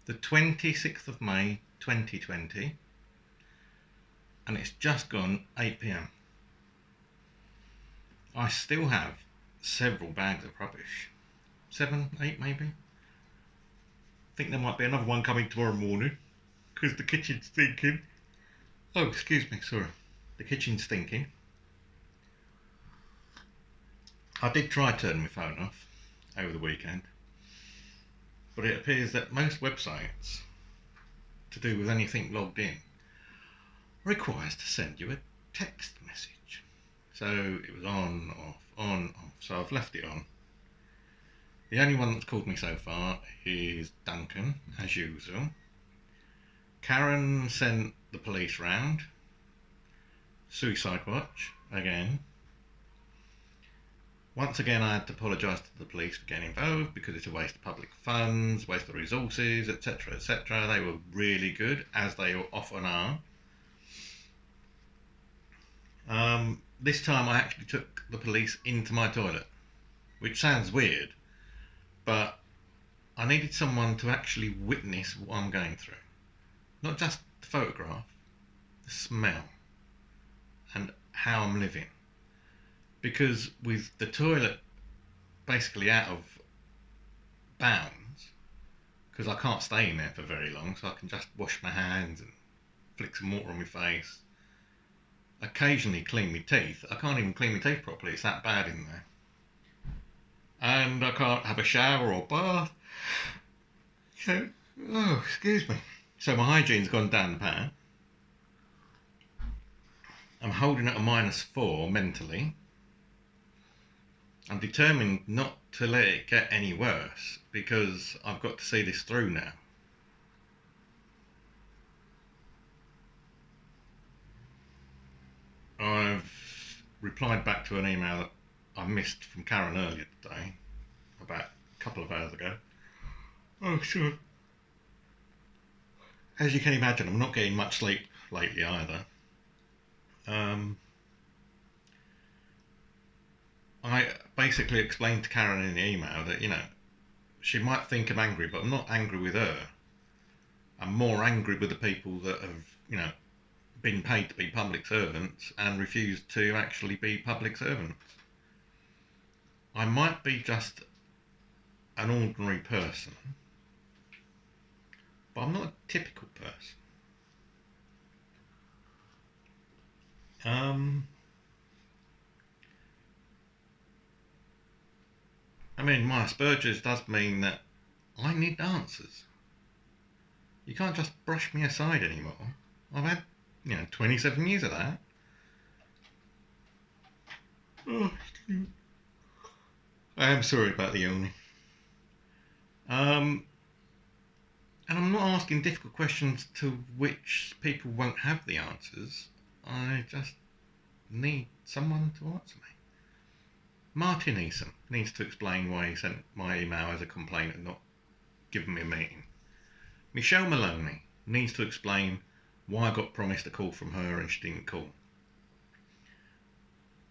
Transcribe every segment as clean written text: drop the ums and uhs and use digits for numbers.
the 26th of May 2020, and it's just gone 8 p.m. I still have several bags of rubbish. 7, 8 maybe. I think there might be another one coming tomorrow morning because the kitchen's stinking. Oh, excuse me, sorry. The kitchen's stinking. I did try turning my phone off over the weekend, but it appears that most websites to do with anything logged in requires to send you a text message. So it was on, off, so I've left it on. The only one that's called me so far is Duncan, as usual. Karen sent the police round. Suicide Watch, again. Once again, I had to apologise to the police for getting involved because it's a waste of public funds, waste of resources, etc, etc. They were really good, as they often are. This time I actually took the police into my toilet, which sounds weird, but I needed someone to actually witness what I'm going through. Not just the photograph, the smell, and how I'm living. Because with the toilet basically out of bounds, because I can't stay in there for very long, so I can just wash my hands and flick some water on my face, occasionally clean my teeth. I can't even clean my teeth properly, it's that bad in there. And I can't have a shower or bath. So, oh, excuse me. So my hygiene's gone down the pan. I'm holding at a -4 mentally. I'm determined not to let it get any worse because I've got to see this through now. I've replied back to an email that I missed from Karen earlier today, about a couple of hours ago. Oh, sure. As you can imagine, I'm not getting much sleep lately either. I basically explained to Karen in the email that, she might think I'm angry, but I'm not angry with her. I'm more angry with the people that have, been paid to be public servants and refused to actually be public servants. I might be just an ordinary person, but I'm not a typical person. I mean, my Asperger's does mean that I need answers. You can't just brush me aside anymore. I've had, 27 years of that. Oh, I am sorry about the yawning. And I'm not asking difficult questions to which people won't have the answers. I just need someone to answer me. Martin Eason needs to explain why he sent my email as a complaint and not given me a meeting. Michelle Maloney needs to explain why I got promised a call from her and she didn't call.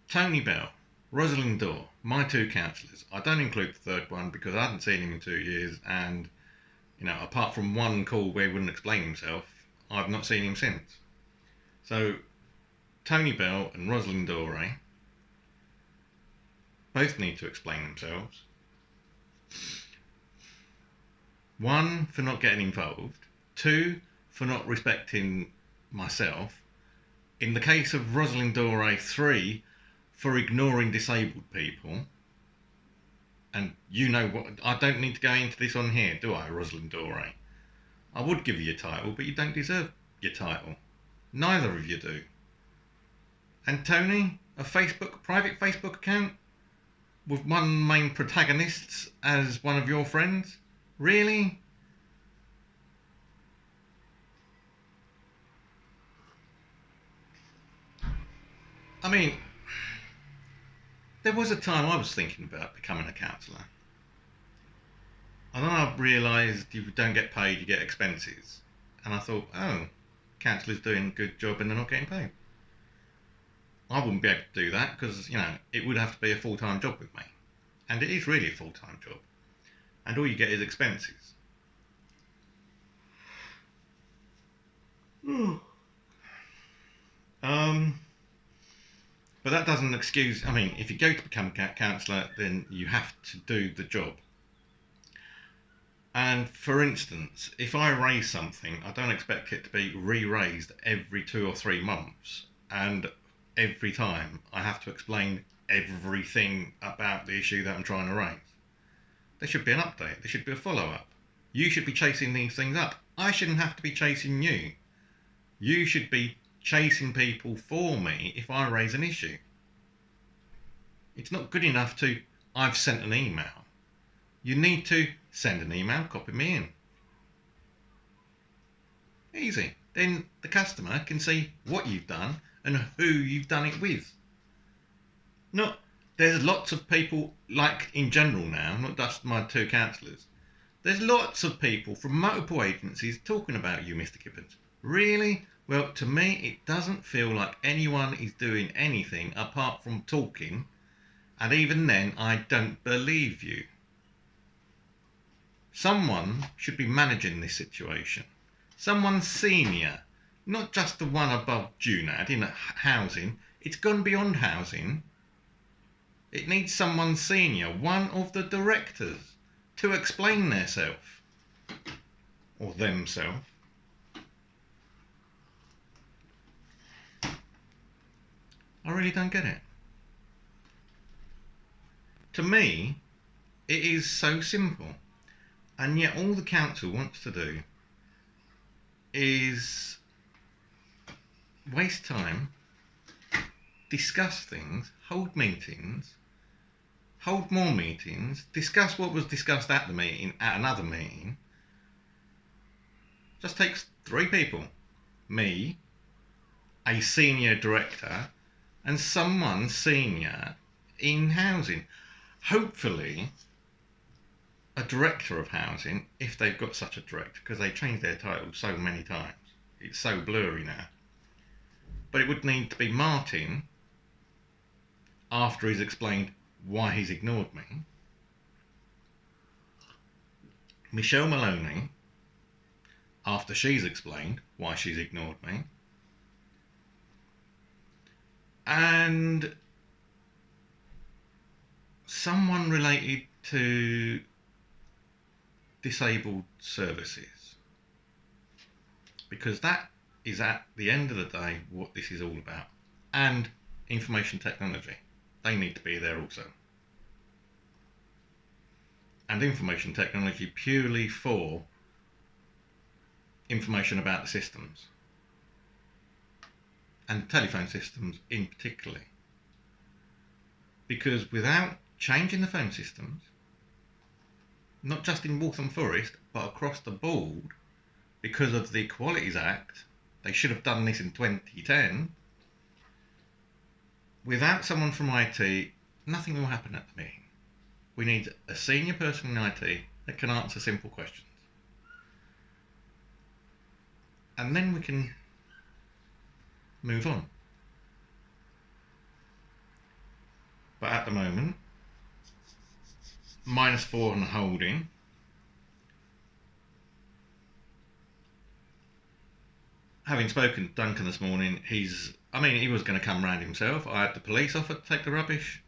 Tony Bell, Rosalind Dorr, my 2 counsellors. I don't include the third one because I hadn't seen him in 2 years and, apart from one call where he wouldn't explain himself, I've not seen him since. So, Tony Bell and Rosalind Dorr both need to explain themselves. 1, for not getting involved. 2, for not respecting myself. In the case of Rosalind Doré, 3, for ignoring disabled people. And you know what, I don't need to go into this on here, do I, Rosalind Doré? I would give you a title, but you don't deserve your title. Neither of you do. And Tony, a private Facebook account with one main protagonist as one of your friends? Really? I mean, there was a time I was thinking about becoming a counsellor. And then I realised you don't get paid, you get expenses. And I thought, oh, counsellors doing a good job and they're not getting paid. I wouldn't be able to do that because, it would have to be a full-time job with me. And it is really a full-time job. And all you get is expenses. But that doesn't excuse, I mean, if you go to become a counsellor, then you have to do the job. And for instance, if I raise something, I don't expect it to be re-raised every 2 or 3 months. And every time I have to explain everything about the issue that I'm trying to raise. There should be an update. There should be a follow-up. You should be chasing these things up. I shouldn't have to be chasing you. You should be chasing people for me if I raise an issue. It's not good enough to, I've sent an email. You need to send an email, copy me in. Easy. Then the customer can see what you've done and who you've done it with. Not, there's lots of people, like in general now, not just my 2 counsellors. There's lots of people from multiple agencies talking about you, Mr. Gibbons. Really? Well, to me, it doesn't feel like anyone is doing anything apart from talking. And even then, I don't believe you. Someone should be managing this situation. Someone senior, not just the one above Junad in housing. It's gone beyond housing. It needs someone senior, one of the directors, to explain theirself or themselves. I really don't get it. To me, it is so simple. And yet all the council wants to do is waste time, discuss things, hold meetings, hold more meetings, discuss what was discussed at the meeting, at another meeting. Just takes 3 people. Me, a senior director, and someone senior in housing. Hopefully a director of housing, if they've got such a director, because they change their title so many times. It's so blurry now. But it would need to be Martin, after he's explained why he's ignored me. Michelle Maloney, after she's explained why she's ignored me. And someone related to disabled services, because that is at the end of the day what this is all about. And information technology, they need to be there also. And information technology purely for information about the systems, and telephone systems in particular, because without changing the phone systems, not just in Waltham Forest, but across the board, because of the Equalities Act, they should have done this in 2010. Without someone from IT, nothing will happen at the meeting. We need a senior person in IT that can answer simple questions. And then we can move on. But at the moment, -4 on holding. Having spoken to Duncan this morning, he was going to come round himself. I had the police offer to take the rubbish,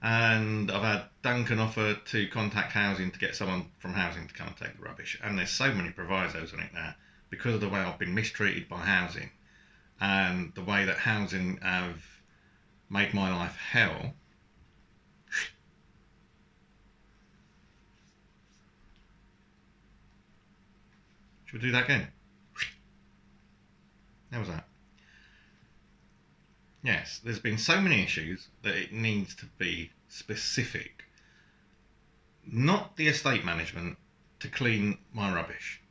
and I've had Duncan offer to contact housing to get someone from housing to come and take the rubbish. And there's so many provisos on it now because of the way I've been mistreated by housing and the way that housing have made my life hell. Should we do that again? How was that? Yes, there's been so many issues that it needs to be specific. Not the estate management to clean my rubbish.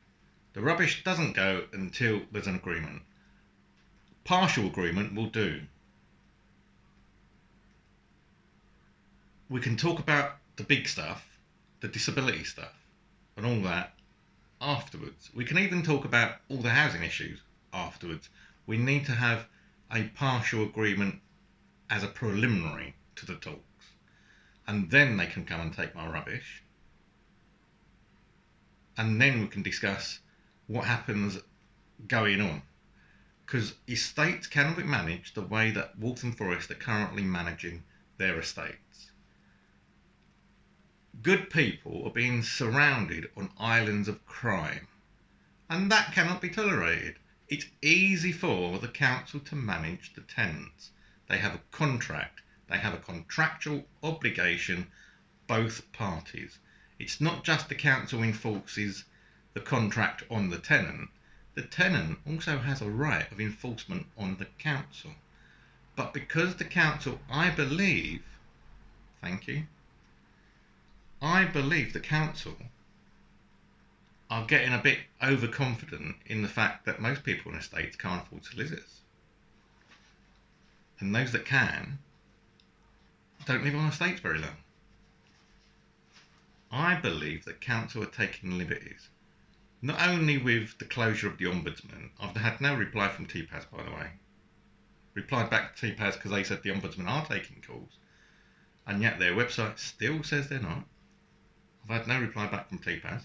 The rubbish doesn't go until there's an agreement. Partial agreement will do. We can talk about the big stuff, the disability stuff, and all that afterwards. We can even talk about all the housing issues afterwards. We need to have a partial agreement as a preliminary to the talks, and then they can come and take my rubbish, and then we can discuss what happens going on. because estates cannot be managed the way that Waltham Forest are currently managing their estates. Good people are being surrounded on islands of crime, and that cannot be tolerated. It's easy for the council to manage the tenants. They have a contract, they have a contractual obligation, both parties. It's not just the council enforces the contract on the tenant also has a right of enforcement on the council. But because the council, I believe the council are getting a bit overconfident in the fact that most people in estates can't afford solicitors. And those that can don't live on estates very long. I believe that council are taking liberties. Not only with the closure of the Ombudsman, I've had no reply from TPAS, by the way. Replied back to TPAS because they said the Ombudsman are taking calls, and yet their website still says they're not. I've had no reply back from TPAS.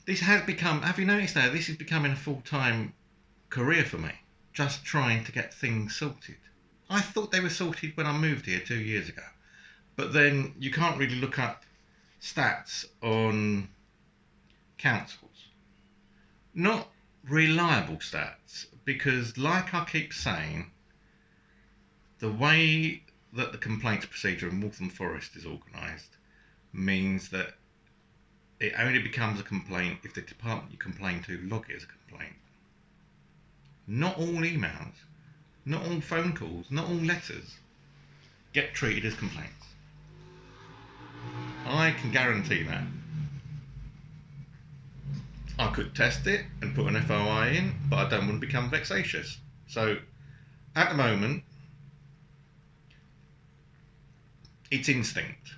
This has become, have you noticed that this is becoming a full-time career for me, just trying to get things sorted. I thought they were sorted when I moved here 2 years ago, but then you can't really look up stats on councils. Not reliable stats, because like I keep saying, the way that the complaints procedure in Waltham Forest is organised means that it only becomes a complaint if the department you complain to log it as a complaint. Not all emails, not all phone calls, not all letters get treated as complaints. I can guarantee that. I could test it and put an FOI in, but I don't want to become vexatious. So at the moment, it's instinct.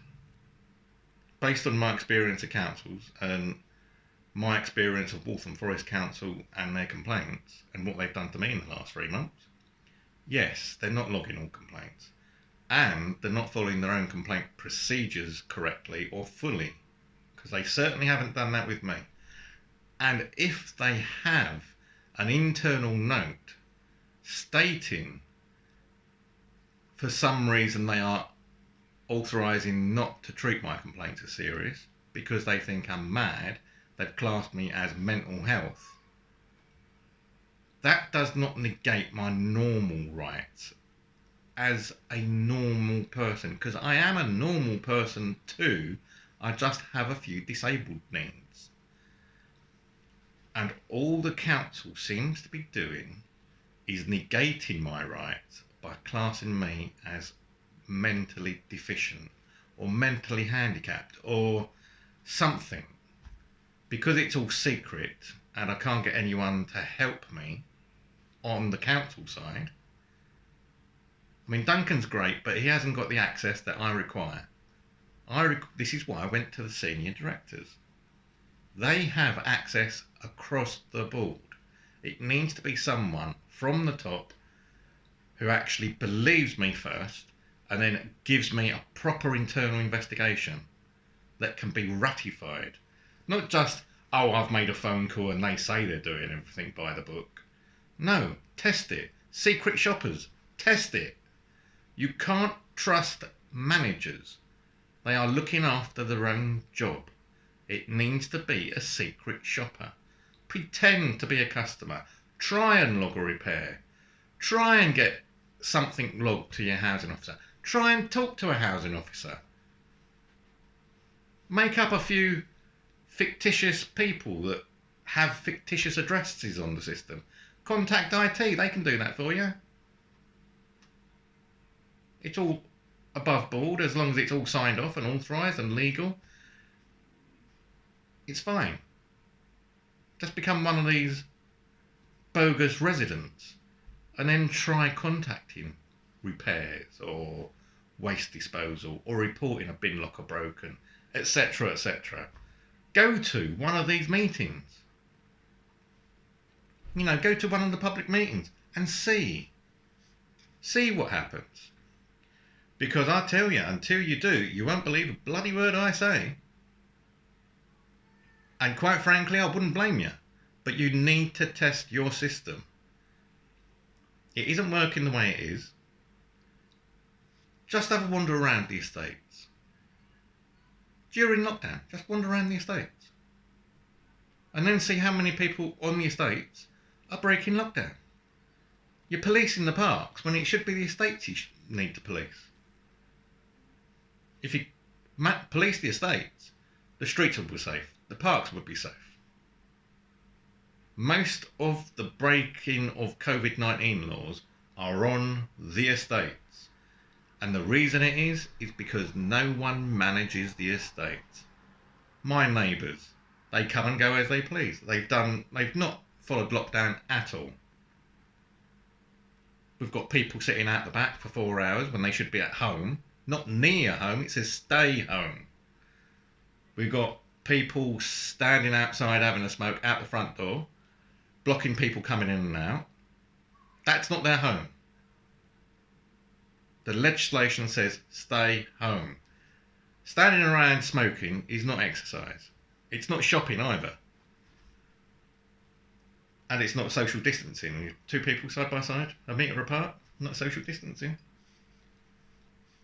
Based on my experience of councils and my experience of Waltham Forest Council and their complaints and what they've done to me in the last 3 months, yes, they're not logging all complaints. And they're not following their own complaint procedures correctly or fully, because they certainly haven't done that with me. And if they have an internal note stating for some reason they are authorising not to treat my complaints as serious because they think I'm mad, they've classed me as mental health, that does not negate my normal rights as a normal person, because I am a normal person too. I just have a few disabled needs. And all the council seems to be doing is negating my rights by classing me as mentally deficient or mentally handicapped or something. Because it's all secret and I can't get anyone to help me on the council side. I mean, Duncan's great, but he hasn't got the access that I require. This is why I went to the senior directors. They have access across the board. It needs to be someone from the top who actually believes me first and then gives me a proper internal investigation that can be ratified. Not just, oh, I've made a phone call and they say they're doing everything by the book. No, test it. Secret shoppers, test it. You can't trust managers. They are looking after their own job. It needs to be a secret shopper. Pretend to be a customer. Try and log a repair. Try and get something logged to your housing officer. Try and talk to a housing officer. Make up a few fictitious people that have fictitious addresses on the system. Contact IT, they can do that for you. It's all above board as long as it's all signed off and authorised and legal. It's fine. Just become one of these bogus residents and then try contacting repairs or waste disposal or reporting a bin locker broken, etc., etc. Go to one of these meetings. You know, go to one of the public meetings and see what happens. Because I tell you, until you do, you won't believe a bloody word I say. And quite frankly, I wouldn't blame you. But you need to test your system. It isn't working the way it is. Just have a wander around the estates. During lockdown, just wander around the estates. And then see how many people on the estates are breaking lockdown. You're policing the parks when it should be the estates you need to police. If you police the estates, the streets would be safe, the parks would be safe. Most of the breaking of COVID-19 laws are on the estates. And the reason it is because no one manages the estates. My neighbours, they come and go as they please. They've not followed lockdown at all. We've got people sitting out the back for 4 hours when they should be at home. Not near home, it says stay home. We've got people standing outside having a smoke out the front door, blocking people coming in and out. That's not their home. The legislation says stay home. Standing around smoking is not exercise. It's not shopping either. And it's not social distancing. 2 people side by side, a metre apart, not social distancing.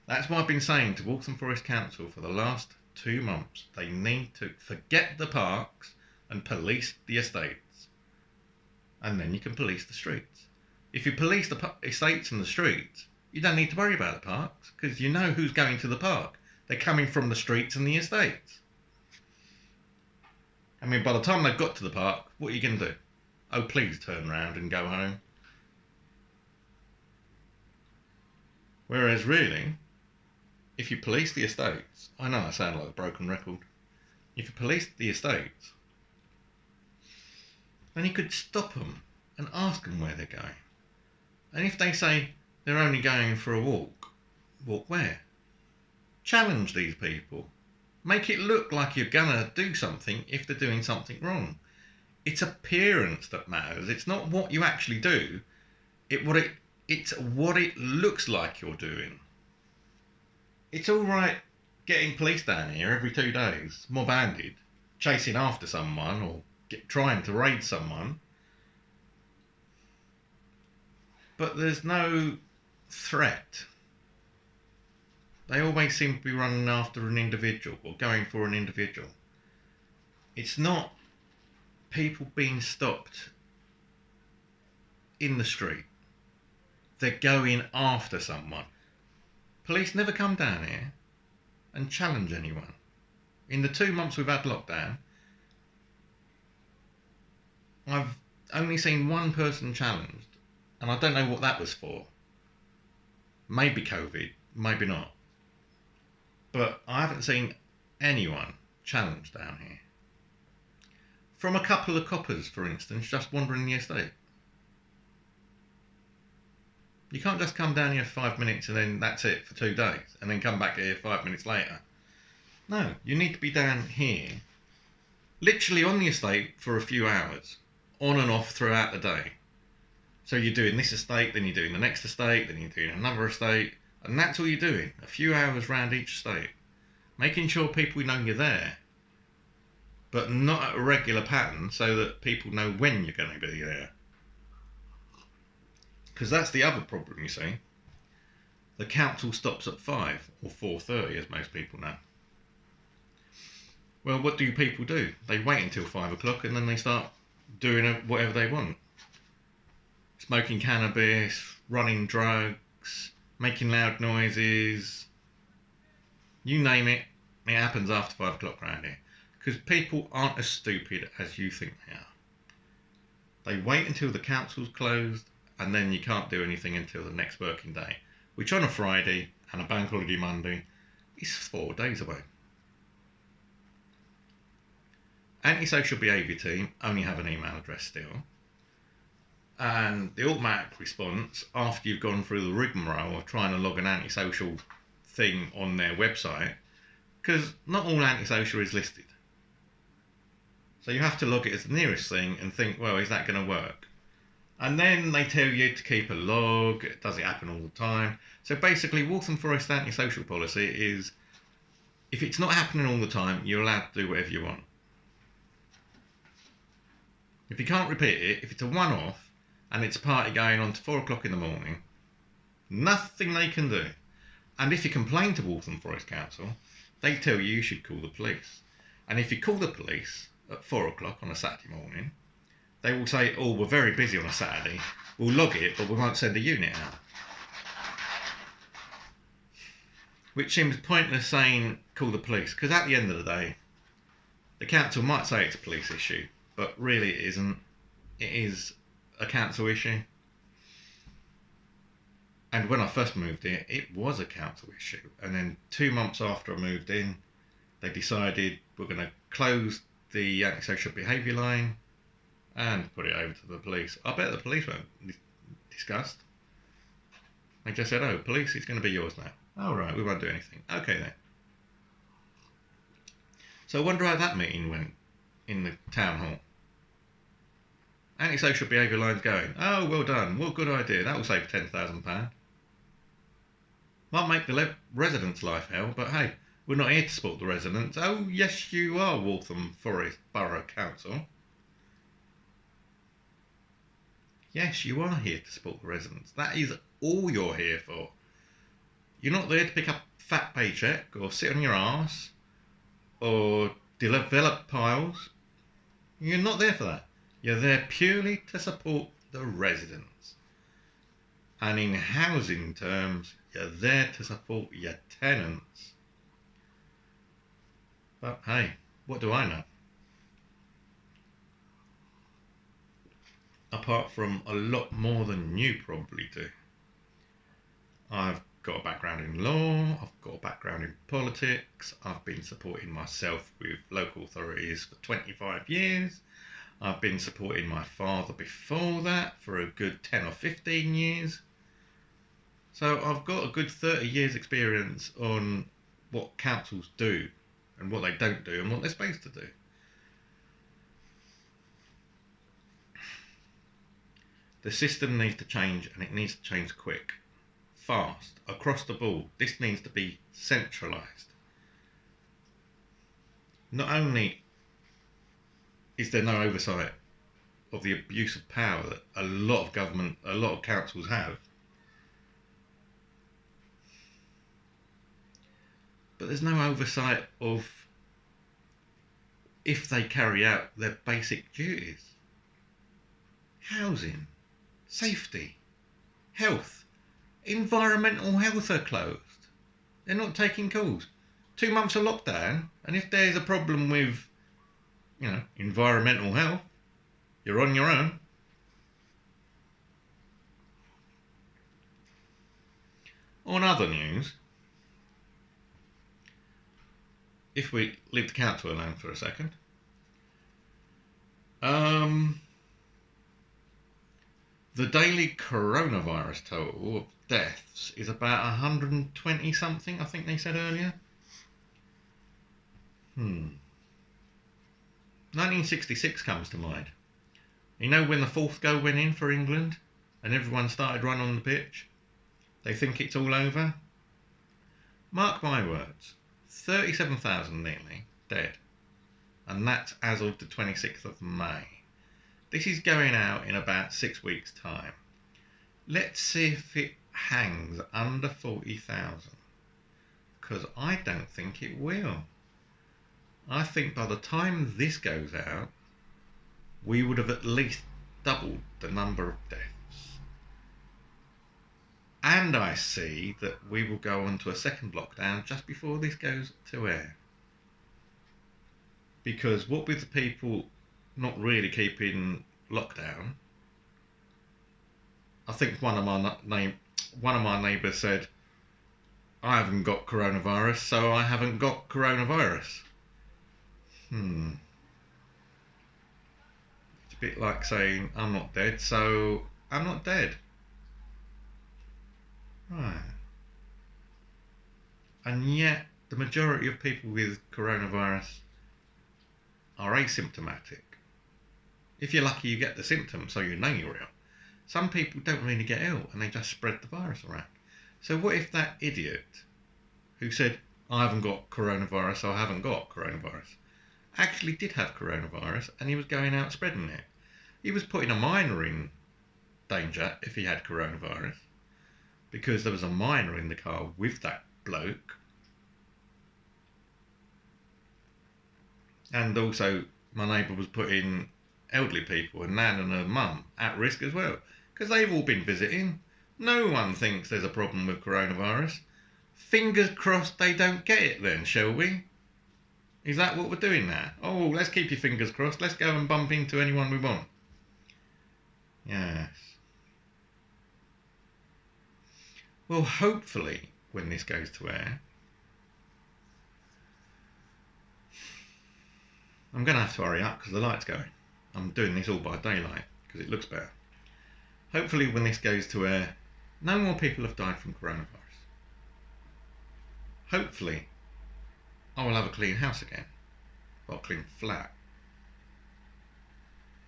That's what I've been saying to Waltham Forest Council for the last 2 months. They need to forget the parks and police the estates. And then you can police the streets. If you police the estates and the streets, you don't need to worry about the parks, because you know who's going to the park. They're coming from the streets and the estates. I mean, by the time they've got to the park, what are you going to do? Oh, please turn round and go home. Whereas really, if you police the estates, I know I sound like a broken record. If you police the estates, then you could stop them and ask them where they're going. And if they say they're only going for a walk where? Challenge these people. Make it look like you're gonna do something if they're doing something wrong. It's appearance that matters. It's not what you actually do. It's what it looks like you're doing. It's all right getting police down here every 2 days, mob-handed, chasing after someone or trying to raid someone. But there's no threat. They always seem to be running after an individual or going for an individual. It's not people being stopped in the street. They're going after someone. Police never come down here and challenge anyone. In the 2 months we've had lockdown, I've only seen one person challenged, and I don't know what that was for. Maybe COVID, maybe not. But I haven't seen anyone challenged down here. From a couple of coppers, for instance, just wandering the estate. You can't just come down here for 5 minutes and then that's it for 2 days, and then come back here 5 minutes later. No, you need to be down here, literally on the estate for a few hours, on and off throughout the day. So you're doing this estate, then you're doing the next estate, then you're doing another estate, and that's all you're doing, a few hours round each estate. Making sure people know you're there, but not at a regular pattern so that people know when you're going to be there. Because that's the other problem, you see. The council stops at 5 or 4:30, as most people know. Well, what do people do? They wait until 5 o'clock and then they start doing whatever they want. Smoking cannabis, running drugs, making loud noises. You name it, it happens after 5 o'clock around here. Because people aren't as stupid as you think they are. They wait until the council's closed, and then you can't do anything until the next working day, which on a Friday and a bank holiday Monday is 4 days away. Antisocial Behaviour Team only have an email address still, and the automatic response after you've gone through the rigmarole of trying to log an antisocial thing on their website, because not all antisocial is listed. So you have to log it as the nearest thing and think, well, is that going to work? And then they tell you to keep a log. Does it happen all the time? So basically, Waltham Forest antisocial policy is, if it's not happening all the time, you're allowed to do whatever you want. If you can't repeat it, if it's a one-off and it's a party going on to 4 o'clock in the morning, nothing they can do. And if you complain to Waltham Forest Council, they tell you should call the police. And if you call the police at 4 o'clock on a Saturday morning, they will say, oh, we're very busy on a Saturday, we'll log it, but we won't send a unit out. Which seems pointless saying call the police, because at the end of the day, the council might say it's a police issue, but really it isn't. It is a council issue. And when I first moved in, it was a council issue. And then 2 months after I moved in, they decided we're going to close the antisocial behaviour line and put it over to the police. I bet the police weren't discussed. They just said, oh, police, it's going to be yours now. Oh, right, we won't do anything. Okay, then. So I wonder how that meeting went in the town hall. Antisocial behaviour line's going, oh, well done, what a good idea, that will save £10,000. Might make the residents' life hell, but hey, we're not here to support the residents. Oh, yes, you are, Waltham Forest Borough Council. Yes, you are here to support the residents. That is all you're here for. You're not there to pick up a fat paycheck or sit on your arse or develop piles. You're not there for that. You're there purely to support the residents. And in housing terms, you're there to support your tenants. But hey, what do I know? Apart from a lot more than you probably do. I've got a background in law, I've got a background in politics, I've been supporting myself with local authorities for 25 years, I've been supporting my father before that for a good 10 or 15 years. So I've got a good 30 years experience on what councils do and what they don't do and what they're supposed to do. The system needs to change, and it needs to change quick, fast, across the board. This needs to be centralised. Not only is there no oversight of the abuse of power that a lot of councils have, but there's no oversight of if they carry out their basic duties. Housing, safety, health, environmental health are closed. They're not taking calls. 2 months of lockdown, and if there's a problem with, environmental health, you're on your own. On other news, if we leave the council alone for a second, the daily coronavirus total of deaths is about 120 something, I think they said earlier. 1966 comes to mind. You know when the fourth goal went in for England and everyone started running on the pitch? They think it's all over? Mark my words, 37,000 nearly dead. And that's as of the 26th of May. This is going out in about 6 weeks' time. Let's see if it hangs under 40,000. Because I don't think it will. I think by the time this goes out, we would have at least doubled the number of deaths. And I see that we will go on to a second lockdown just before this goes to air. Because what with the people not really keeping lockdown, I think one of my neighbours said, I haven't got coronavirus, so I haven't got coronavirus. It's a bit like saying I'm not dead, so I'm not dead. Right. And yet the majority of people with coronavirus are asymptomatic. If you're lucky, you get the symptoms, so you know you're ill. Some people don't really get ill and they just spread the virus around. So what if that idiot who said, I haven't got coronavirus, I haven't got coronavirus, actually did have coronavirus and he was going out spreading it? He was putting a minor in danger if he had coronavirus, because there was a minor in the car with that bloke. And also, my neighbour was putting elderly people, a nan and a mum, at risk as well, because they've all been visiting. No one thinks there's a problem with coronavirus. Fingers crossed they don't get it then, shall we? Is that what we're doing now? Oh, let's keep your fingers crossed. Let's go and bump into anyone we want. Yes. Well, hopefully, when this goes to air, I'm going to have to hurry up because the light's going. I'm doing this all by daylight because it looks better. Hopefully, when this goes to air, no more people have died from coronavirus. Hopefully, I will have a clean house again. Well, a clean flat.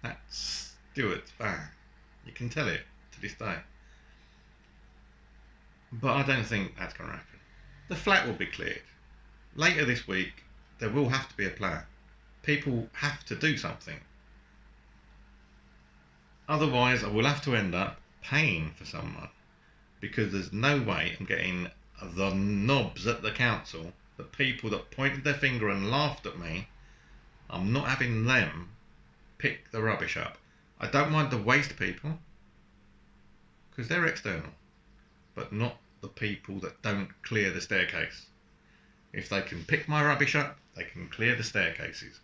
That's Stuart's van. You can tell it to this day. But I don't think that's going to happen. The flat will be cleared. Later this week, there will have to be a plan. People have to do something. Otherwise, I will have to end up paying for someone, because there's no way I'm getting the knobs at the council, the people that pointed their finger and laughed at me. I'm not having them pick the rubbish up. I don't mind the waste people, because they're external, but not the people that don't clear the staircase. If they can pick my rubbish up, they can clear the staircases.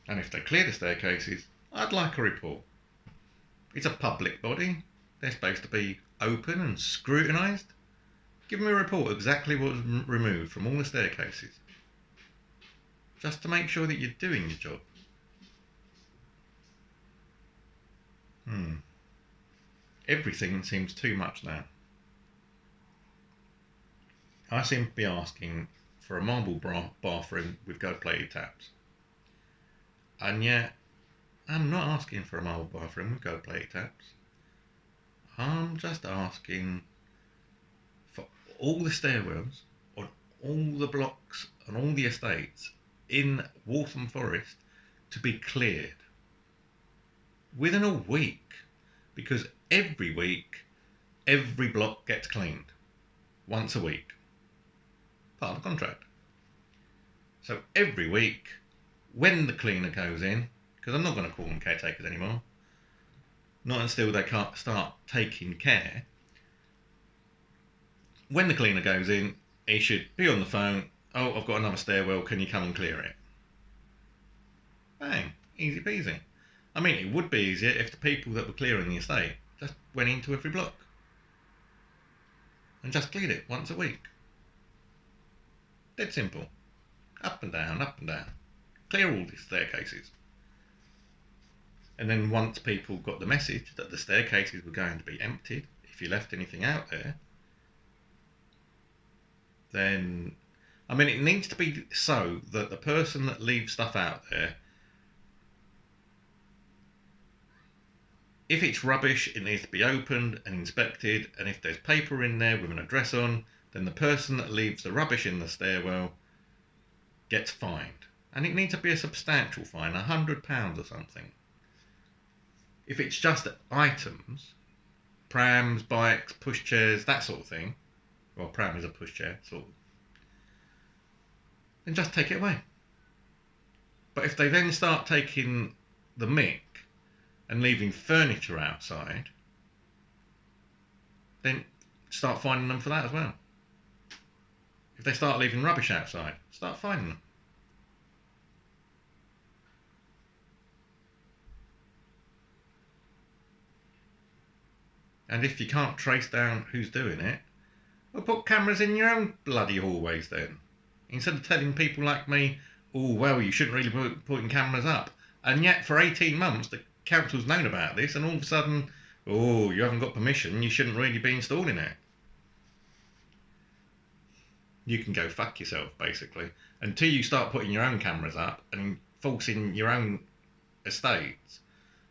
And if they clear the staircases, I'd like a report. It's a public body. They're supposed to be open and scrutinised. Give me a report exactly what was removed from all the staircases. Just to make sure that you're doing your job. Everything seems too much now. I seem to be asking for a marble bathroom with gold-plated taps. And yet, I'm not asking for a marble bathroom with gold-plated taps. I'm just asking for all the stairwells on all the blocks and all the estates in Waltham Forest to be cleared within a week, because every week every block gets cleaned once a week, part of the contract. So every week, when the cleaner goes in, because I'm not going to call them caretakers anymore, not until they can't start taking care. When the cleaner goes in, he should be on the phone. Oh, I've got another stairwell, can you come and clear it? Bang, easy peasy. I mean, it would be easier if the people that were clearing the estate just went into every block and just cleared it once a week. Dead simple. Up and down, up and down. Clear all these staircases. And then once people got the message that the staircases were going to be emptied, if you left anything out there, then, I mean, it needs to be so that the person that leaves stuff out there, if it's rubbish, it needs to be opened and inspected, and if there's paper in there with an address on, then the person that leaves the rubbish in the stairwell gets fined. And it needs to be a substantial fine, £100 or something. If it's just items, prams, bikes, pushchairs, that sort of thing, well, pram is a pushchair, sort of, then just take it away. But if they then start taking the mick and leaving furniture outside, then start fining them for that as well. If they start leaving rubbish outside, start fining them. And if you can't trace down who's doing it, well, put cameras in your own bloody hallways then. Instead of telling people like me, oh, well, you shouldn't really be putting cameras up. And yet, for 18 months, the council's known about this, and all of a sudden, oh, you haven't got permission, you shouldn't really be installing it. You can go fuck yourself, basically. Until you start putting your own cameras up and enforcing your own estates,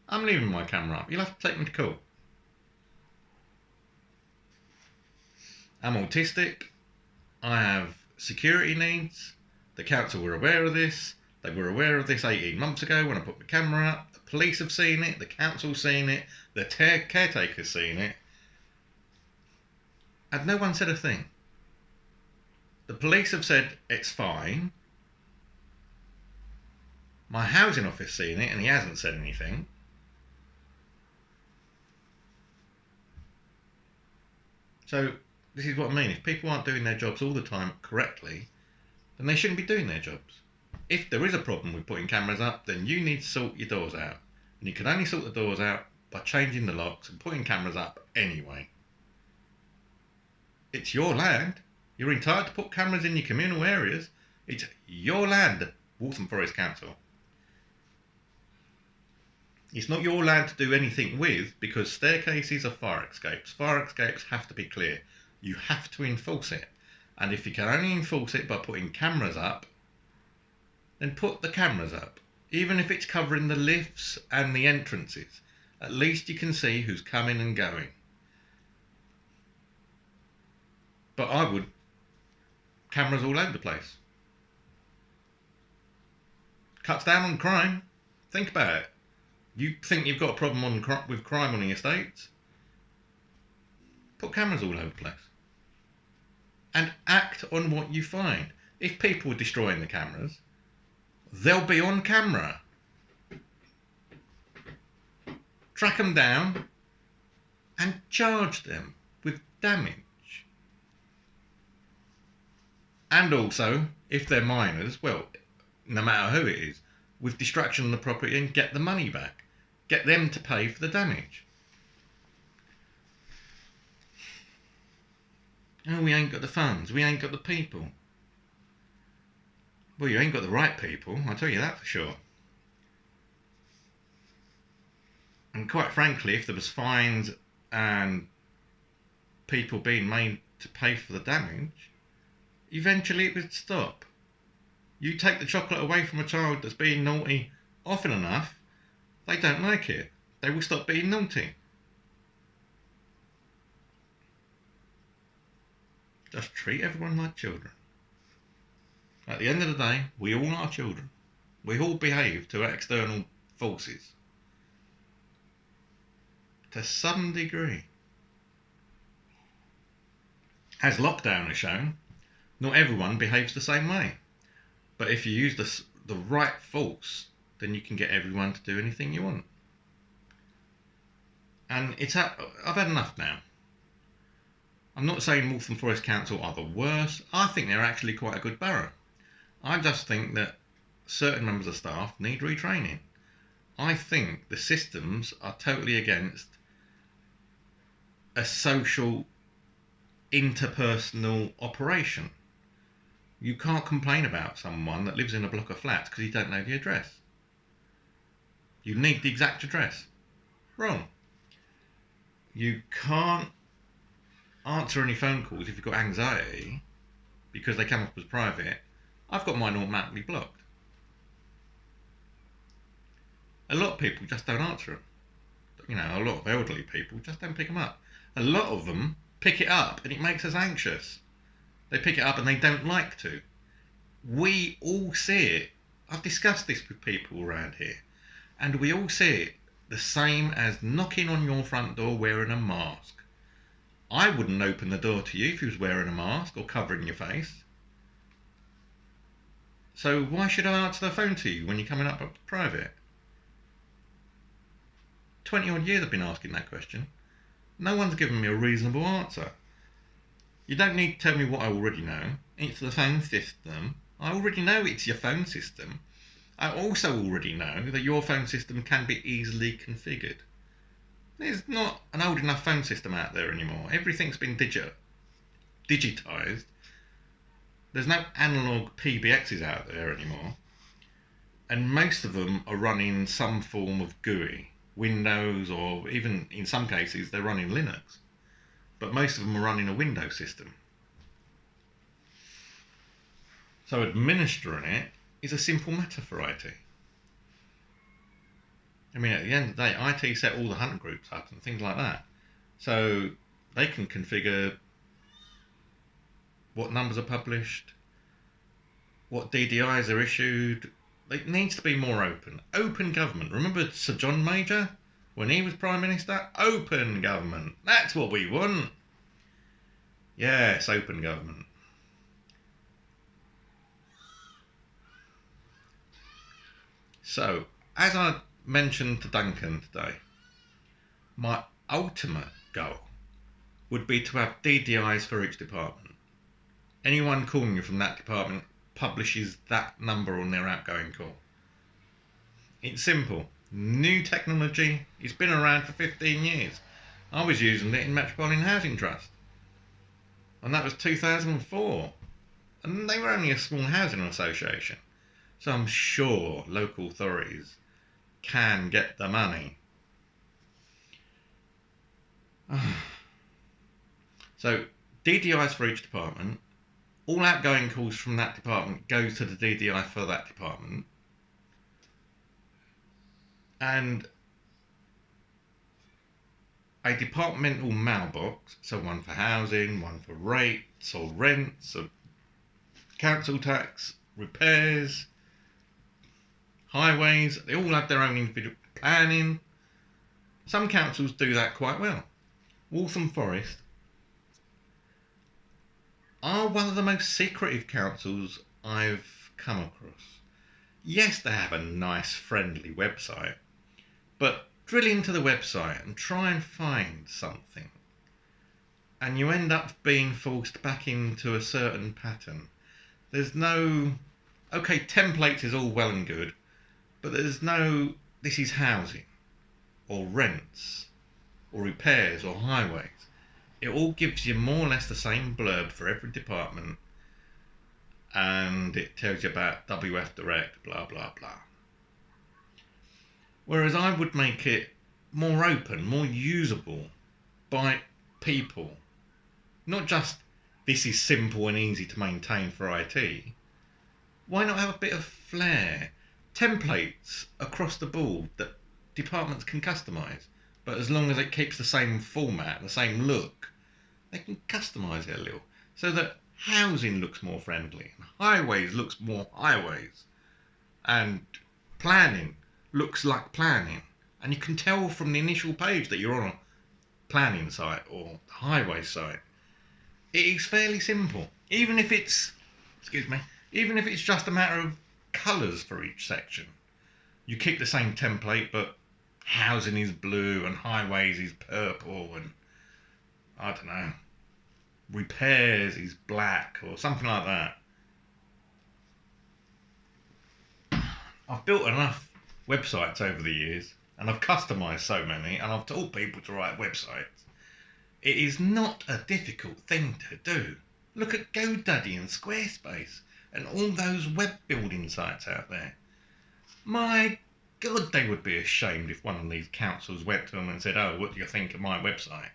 I'm leaving my camera up. You'll have to take me to court. I'm autistic. I have security needs. The council were aware of this. They were aware of this 18 months ago when I put the camera up. The police have seen it, the council's seen it, the caretaker's seen it. And no one said a thing. The police have said it's fine. My housing office seen it and he hasn't said anything. So this is what I mean. If people aren't doing their jobs all the time correctly, then they shouldn't be doing their jobs. If there is a problem with putting cameras up, then you need to sort your doors out. And you can only sort the doors out by changing the locks and putting cameras up anyway. It's your land. You're entitled to put cameras in your communal areas. It's your land, the Waltham Forest Council. It's not your land to do anything with, because staircases are fire escapes. Fire escapes have to be clear. You have to enforce it. And if you can only enforce it by putting cameras up, then put the cameras up. Even if it's covering the lifts and the entrances, at least you can see who's coming and going. But I would cameras all over the place. Cuts down on crime. Think about it. You think you've got a problem with crime on the estates? Put cameras all over the place. And act on what you find. If people are destroying the cameras, they'll be on camera. Track them down and charge them with damage. And also, if they're minors, well, no matter who it is, with destruction of the property, and get the money back. Get them to pay for the damage. Oh, we ain't got the funds, we ain't got the people. Well, you ain't got the right people, I'll tell you that for sure. And quite frankly, if there was fines and people being made to pay for the damage, eventually it would stop. You take the chocolate away from a child that's being naughty often enough, they don't like it. They will stop being naughty. Just treat everyone like children. At the end of the day, we all are children. We all behave to external forces. To some degree. As lockdown has shown, not everyone behaves the same way. But if you use the right force, then you can get everyone to do anything you want. And I've had enough now. I'm not saying Waltham Forest Council are the worst. I think they're actually quite a good borough. I just think that certain members of staff need retraining. I think the systems are totally against a social, interpersonal operation. You can't complain about someone that lives in a block of flats because you don't know the address. You need the exact address. Wrong. You can't answer any phone calls if you've got anxiety because they come up as private. I've got mine automatically blocked. A lot of people just don't answer them. You know, a lot of elderly people just don't pick them up. A lot of them pick it up and it makes us anxious. They pick it up and they don't like to. We all see it. I've discussed this with people around here. And we all see it the same as knocking on your front door wearing a mask. I wouldn't open the door to you if you was wearing a mask or covering your face. So why should I answer the phone to you when you're coming up private? 20 odd years I've been asking that question. No one's given me a reasonable answer. You don't need to tell me what I already know. It's the phone system. I already know it's your phone system. I also already know that your phone system can be easily configured. There's not an old enough phone system out there anymore. Everything's been digitised. There's no analogue PBXs out there anymore. And most of them are running some form of GUI. Windows, or even in some cases they're running Linux. But most of them are running a Windows system. So administering it is a simple matter for IT. I mean, at the end of the day, IT set all the hunter groups up and things like that. So they can configure what numbers are published, what DDIs are issued, It needs to be more open. Open government. Remember Sir John Major when he was Prime Minister? Open government. That's what we want. Yes, open government. So, as I mentioned to Duncan today, my ultimate goal would be to have DDIs for each department. Anyone calling you from that department publishes that number on their outgoing call. It's simple. New technology. It's been around for 15 years. I was using it in Metropolitan Housing Trust. And that was 2004. And they were only a small housing association. So I'm sure local authorities can get the money. So DDIs for each department. All outgoing calls from that department go to the DDI for that department. And a departmental mailbox, so one for housing, one for rates or rents or council tax, repairs, highways, they all have their own individual planning. Some councils do that quite well. Waltham Forest are one of the most secretive councils I've come across. Yes, they have a nice, friendly website, but drill into the website and try and find something, and you end up being forced back into a certain pattern. There's no, okay, templates is all well and good, but there's no, this is housing, or rents, or repairs, or highways. It all gives you more or less the same blurb for every department, and it tells you about WF Direct, blah, blah, blah. Whereas I would make it more open, more usable by people. Not just, this is simple and easy to maintain for IT. Why not have a bit of flair? Templates across the board that departments can customise, but as long as it keeps the same format, the same look, they can customise it a little, so that housing looks more friendly, and highways looks more highways, and planning looks like planning, and you can tell from the initial page that you're on a planning site or highway site. It is fairly simple, even if it's just a matter of colours for each section. You keep the same template, but housing is blue and highways is purple, and I don't know, repairs is black or something like that. I've built enough websites over the years, and I've customised so many, and I've taught people to write websites. It is not a difficult thing to do. Look at GoDaddy and Squarespace and all those web building sites out there. My God, they would be ashamed if one of these councils went to them and said, "Oh, what do you think of my website?"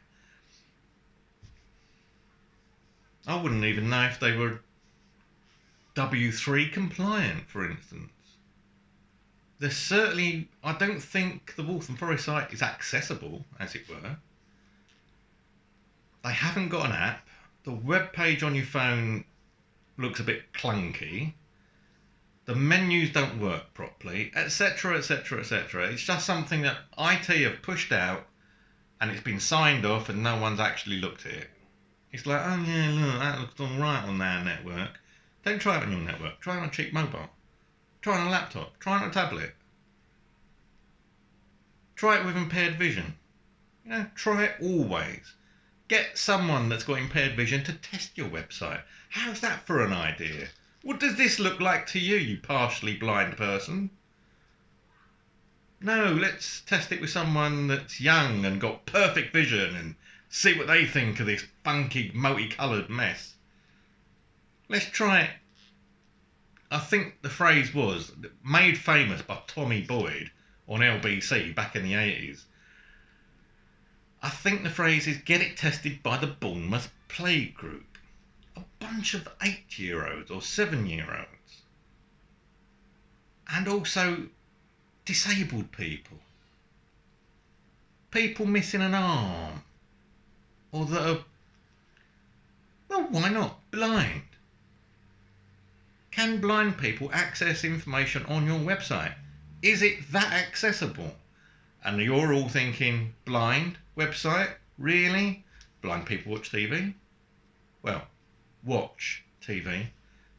I wouldn't even know if they were W3 compliant, for instance. There's certainly, I don't think the Waltham Forest site is accessible, as it were. They haven't got an app. The web page on your phone looks a bit clunky. The menus don't work properly, etc, etc, etc. It's just something that IT have pushed out, and it's been signed off and no one's actually looked at it. It's like, oh yeah, look, that looks alright on our network. Don't try it on your network. Try it on a cheap mobile. Try it on a laptop. Try it on a tablet. Try it with impaired vision. You know, try it always. Get someone that's got impaired vision to test your website. How's that for an idea? What does this look like to you, you partially blind person? No, let's test it with someone that's young and got perfect vision and see what they think of this funky, multicoloured mess. Let's try it. I think the phrase was made famous by Tommy Boyd on LBC back in the 80s. I think the phrase is get it tested by the Bournemouth Plague Group. A bunch of 8-year-olds or 7-year-olds. And also disabled people. People missing an arm. Or that are, well, why not, blind. Can blind people access information on your website? Is it that accessible? And you're all thinking, blind website? Really? Blind people watch TV? Well, watch TV.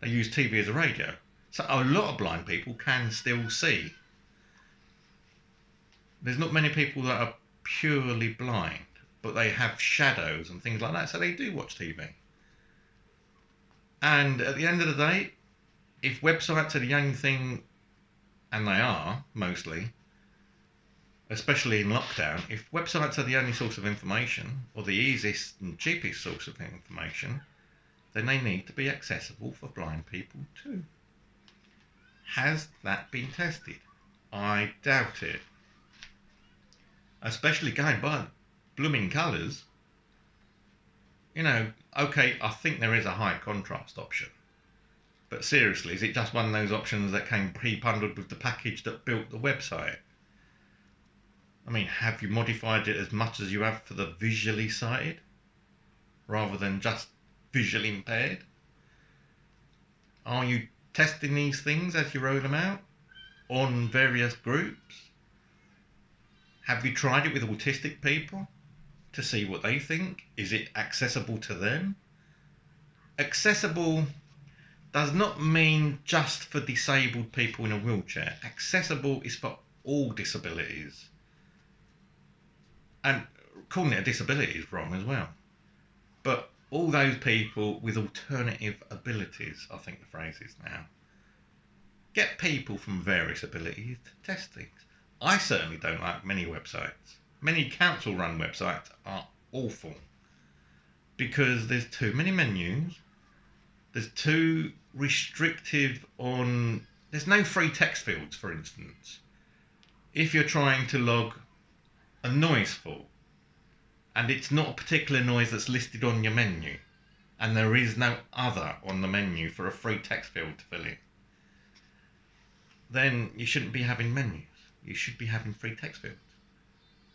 They use TV as a radio. So a lot of blind people can still see. There's not many people that are purely blind, but they have shadows and things like that, so they do watch TV. And at the end of the day, if websites are the only thing, and they are, mostly, especially in lockdown, if websites are the only source of information, or the easiest and cheapest source of information, then they need to be accessible for blind people too. Has that been tested? I doubt it. Especially going by blooming colours. You know, okay, I think there is a high contrast option. But seriously, is it just one of those options that came pre-bundled with the package that built the website? I mean, have you modified it as much as you have for the visually sighted, rather than just visually impaired? Are you testing these things as you roll them out on various groups? Have you tried it with autistic people to see what they think? Is it accessible to them? Accessible does not mean just for disabled people in a wheelchair. Accessible is for all disabilities. And calling it a disability is wrong as well. But all those people with alternative abilities, I think the phrase is now. Get people from various abilities to test things. I certainly don't like many websites. Many council-run websites are awful because there's too many menus. There's too restrictive on... There's no free text fields, for instance. If you're trying to log a noise fault, and it's not a particular noise that's listed on your menu, and there is no other on the menu for a free text field to fill in, then you shouldn't be having menus. You should be having free text fields.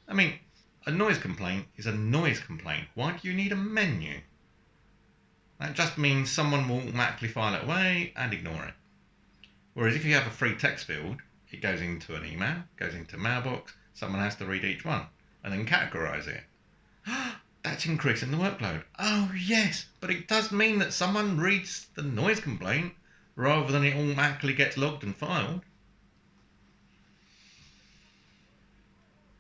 I mean, a noise complaint is a noise complaint. Why do you need a menu? That just means someone will automatically file it away and ignore it. Whereas if you have a free text field, it goes into an email, goes into a mailbox, someone has to read each one and then categorise it. That's increasing the workload. Oh yes, but it does mean that someone reads the noise complaint rather than it automatically gets logged and filed.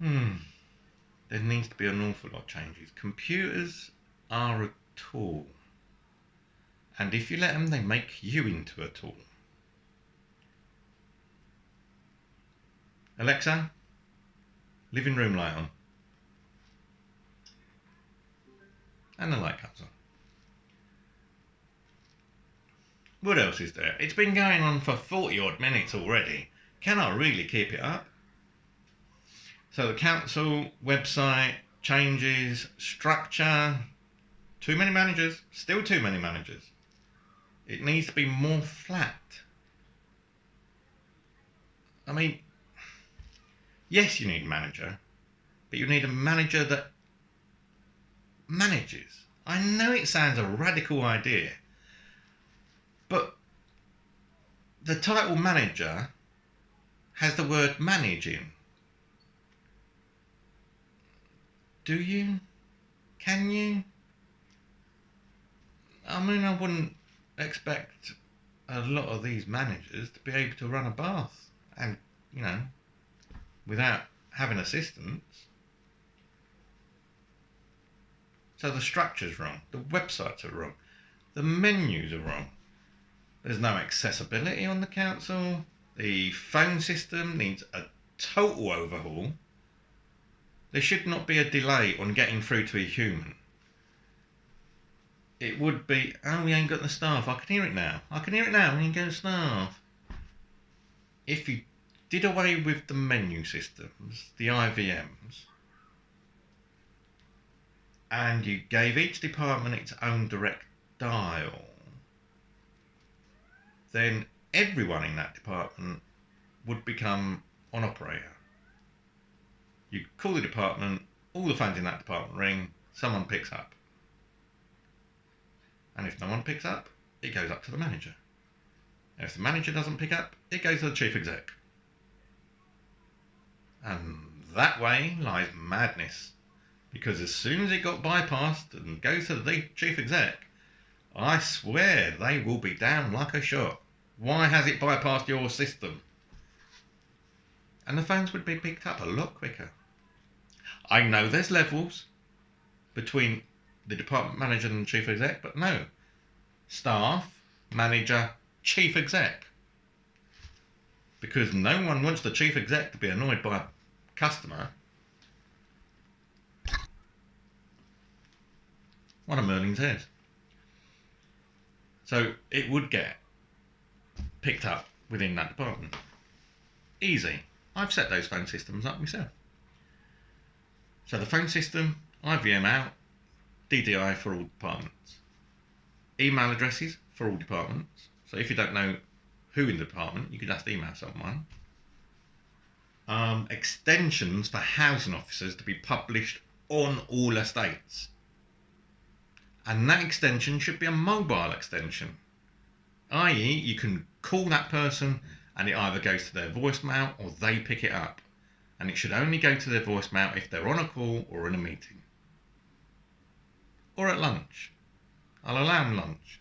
There needs to be an awful lot of changes. Computers are a tool. And if you let them, they make you into a tool. Alexa, living room light on. And the light comes on. What else is there? It's been going on for 40 odd minutes already. Can I really keep it up? So the council website changes, structure, too many managers, still too many managers. It needs to be more flat. I mean, yes, you need a manager, but you need a manager that manages. I know it sounds a radical idea, but the title manager has the word manage in. Do you? Can you? I mean, I wouldn't expect a lot of these managers to be able to run a bath and, you know, without having assistance. So the structure's wrong, the websites are wrong, the menus are wrong. There's no accessibility on the council. The phone system needs a total overhaul. There should not be a delay on getting through to a human. It would be, oh, we ain't got the staff. I can hear it now. I can hear it now. We ain't got the staff. If you did away with the menu systems, the IVMs, and you gave each department its own direct dial, then everyone in that department would become an operator. You call the department, all the phones in that department ring, someone picks up. And if no one picks up, it goes up to the manager. If the manager doesn't pick up, it goes to the chief exec. And that way lies madness. Because as soon as it got bypassed and goes to the chief exec, I swear they will be down like a shot. Why has it bypassed your system? And the phones would be picked up a lot quicker. I know there's levels between the department manager and the chief exec, but no. Staff, manager, chief exec. Because no one wants the chief exec to be annoyed by a customer. One of Merlin's heads. So it would get picked up within that department. Easy. I've set those phone systems up myself. So the phone system, IVM out, DDI for all departments. Email addresses for all departments. So if you don't know who in the department, you could just email someone. Extensions for housing officers to be published on all estates. And that extension should be a mobile extension. I.e. you can call that person and it either goes to their voicemail or they pick it up. And it should only go to their voicemail if they're on a call or in a meeting. Or at lunch. I'll allow them lunch.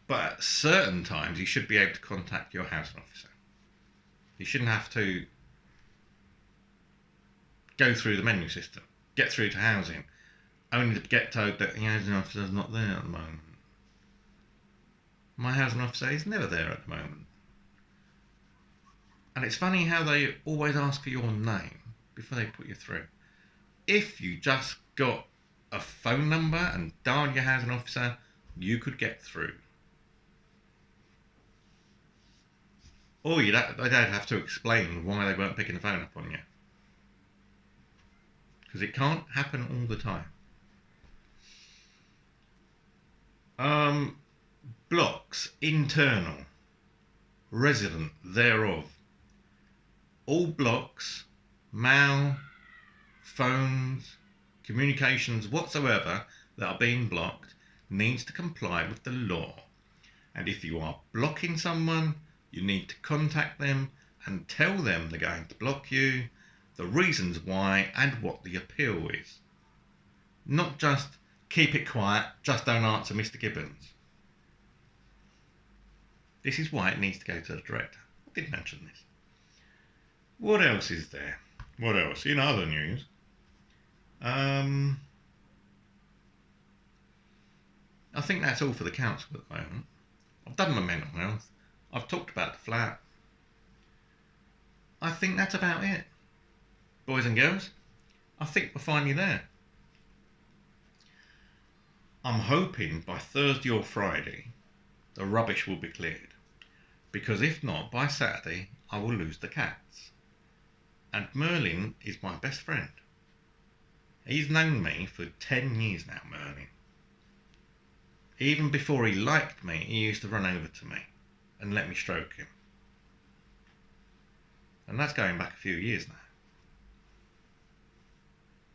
But at certain times you should be able to contact your housing officer. You shouldn't have to go through the menu system, get through to housing, only to get told that the housing officer is not there at the moment. My housing officer is never there at the moment. And it's funny how they always ask for your name before they put you through. If you just got a phone number and dialed your housing officer, you could get through. Or they'd have to explain why they weren't picking the phone up on you. Because it can't happen all the time. Blocks, internal, resident thereof. All blocks, mail, phones, communications whatsoever that are being blocked needs to comply with the law. And if you are blocking someone, you need to contact them and tell them they're going to block you, the reasons why and what the appeal is. Not just keep it quiet, just don't answer Mr. Gibbons. This is why it needs to go to the director. I did mention this. What else is there? What else? In other news, I think that's all for the council at the moment. I've done my mental health. I've talked about the flat. I think that's about it. Boys and girls, I think we're finally there. I'm hoping by Thursday or Friday the rubbish will be cleared. Because if not, by Saturday I will lose the cats. And Merlin is my best friend. He's known me for 10 years now, Merlin. Even before he liked me, he used to run over to me and let me stroke him. And that's going back a few years now.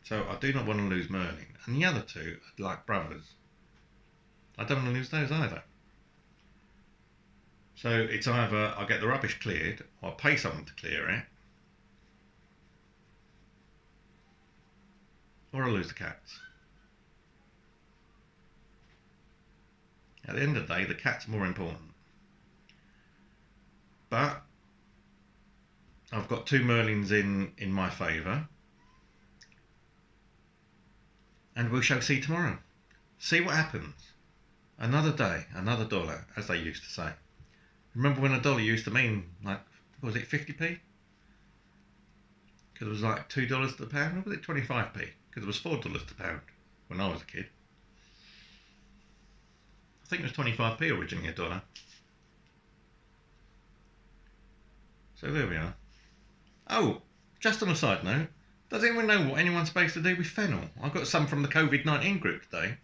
So I do not want to lose Merlin. And the other two are like brothers. I don't want to lose those either. So it's either I get the rubbish cleared or I pay someone to clear it, or I lose the cats. At the end of the day, the cat's more important. But I've got 2 Merlins in my favour. And we shall see tomorrow. See what happens. Another day, another dollar, as they used to say. Remember when a dollar used to mean, like, was it 50p? Because it was like $2 to the pound, or was it 25p? Because it was $4 to the pound when I was a kid. I think it was 25p originally, a dollar. So there we are. Oh, just on a side note, does anyone know what anyone's supposed to do with fennel? I got some from the COVID-19 group today.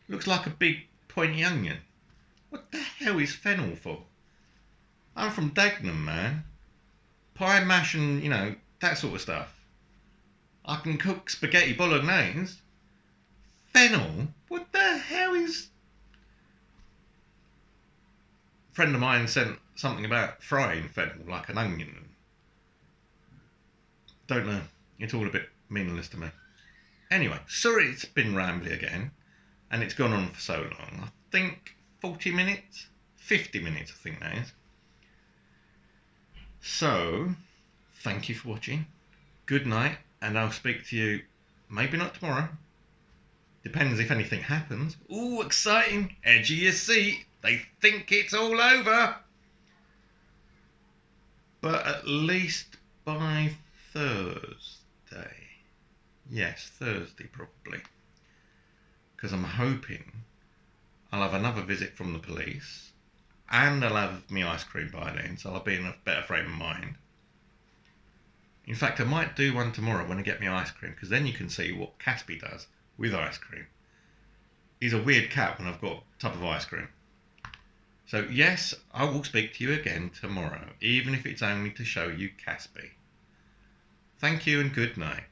Looks like a big pointy onion. What the hell is fennel for? I'm from Dagenham, man. Pie, mash and, that sort of stuff. I can cook spaghetti bolognese. Fennel? What the hell is... friend of mine sent something about frying fennel like an onion. Don't know. It's all a bit meaningless to me. Anyway, sorry it's been rambly again, and it's gone on for so long. I think 40 minutes? 50 minutes, I think that is. So, thank you for watching. Good night, and I'll speak to you, maybe not tomorrow. Depends if anything happens. Ooh, exciting. Edge of your seat. They think it's all over. But at least by Thursday. Yes, Thursday probably. Because I'm hoping I'll have another visit from the police and I'll have my ice cream by then, so I'll be in a better frame of mind. In fact, I might do one tomorrow when I get my ice cream, because then you can see what Caspy does with ice cream. He's a weird cat when I've got a tub of ice cream. So yes, I will speak to you again tomorrow, even if it's only to show you Caspy. Thank you and good night.